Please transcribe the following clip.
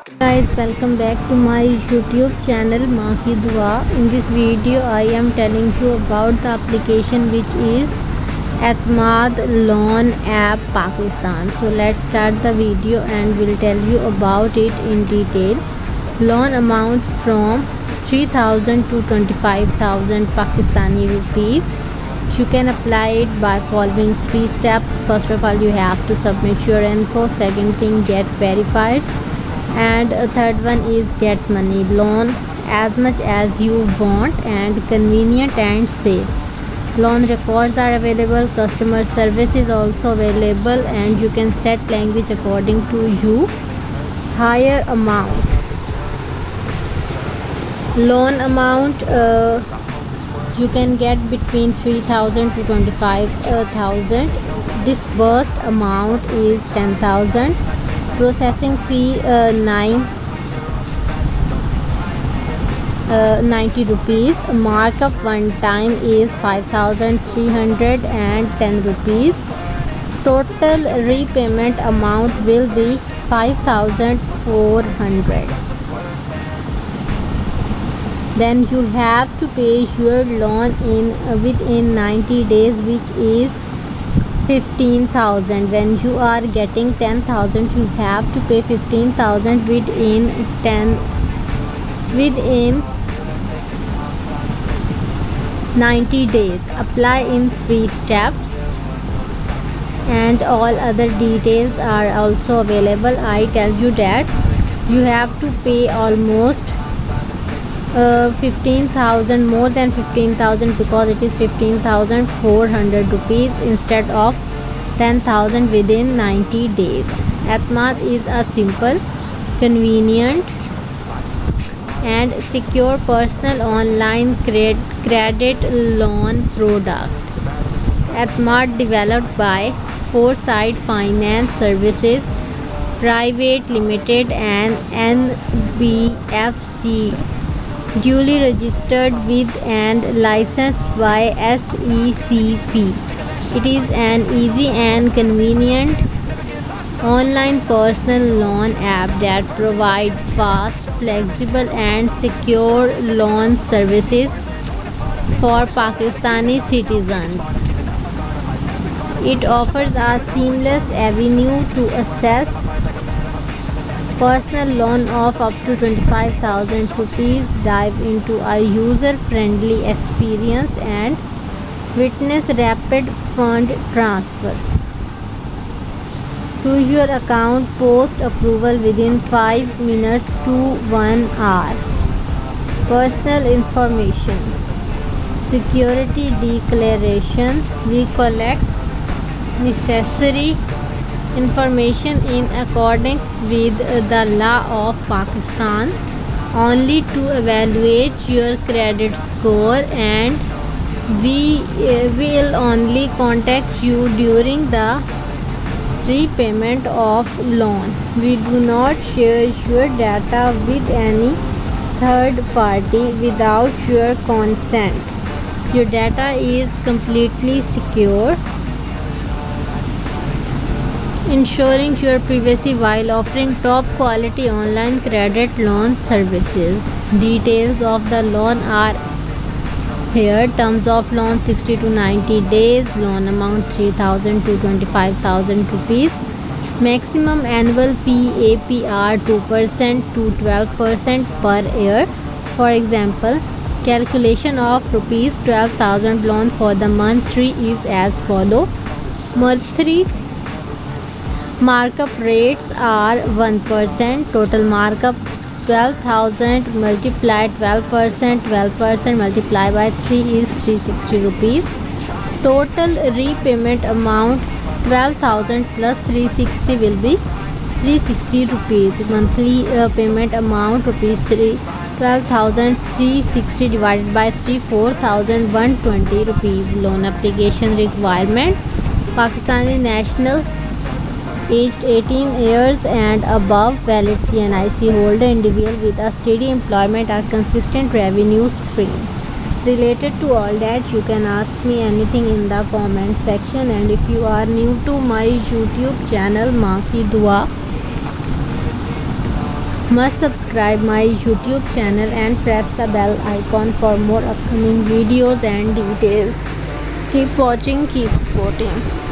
Guys, welcome back to my YouTube channel Maa Ki Dua. In this video I am telling you about the application which is E'temaad Loan App Pakistan. So let's start the video and will tell you about it in detail. Loan amount from 3,000 to 25,000 Pakistani rupees. You can apply it by following 3 steps. First of all, you have to submit your info. Second thing, get verified. And a third one is get money. Loan as much as you want and convenient and safe. Loan records are available. Customer service is also available, and you can set language according to you. Higher amount. Loan amount you can get between 3,000 to 25,000. Disbursed amount is 10,000. Processing fee 90 rupees. Markup one time is 5,310 rupees. Total repayment amount will be 5,400. Then you have to pay your loan within 90 days, which is 15,000. When you are getting 10,000, you have to pay 15,000 within 90 days. Apply in 3 steps, and all other details are also available. I tell you that you have to pay almost 15,000, more than 15,000, because it is 15,400 rupees instead of 10,000 within 90 days. E'temaad is a simple, convenient and secure personal online credit loan product. E'temaad developed by Foresight Finance Services Private Limited and NBFC, duly registered with and licensed by SECP. It is an easy and convenient online personal loan app that provides fast, flexible and secure loan services for Pakistani citizens. It offers a seamless avenue to access personal loan of up to 25,000 rupees. Dive into a user-friendly experience and witness rapid fund transfer to your account post approval within 5 minutes to 1 hour. Personal information. Security declaration. We collect necessary information in accordance with the law of Pakistan only to evaluate your credit score, and we will only contact you during the repayment of loan. We do not share your data with any third party without your consent. Your data is completely secure, ensuring your privacy while offering top quality online credit loan services. Details of the loan are here. Terms of loan 60 to 90 days. Loan amount 3,000 to 25,000 rupees. Maximum annual fee APR 2% to 12% per year. For example, calculation of rupees 12,000 loan for the month 3 is as follow. Month 3 markup rates are 1%. Total markup 12,000 multiplied 12%. 12% multiplied by 3 is 360 rupees. Total repayment amount 12,000 plus 360 will be 360 rupees. Monthly payment amount rupees 12,360 divided by 3, 4,120 rupees. Loan application requirement. Pakistani national, aged 18 years and above, valid CNIC holder, individual with a steady employment or consistent revenue stream. Related to all that, you can ask me anything in the comment section. And if you are new to my YouTube channel Maa Ki Dua, Must subscribe my YouTube channel and press the bell icon for more upcoming videos and details. Keep watching, keep supporting.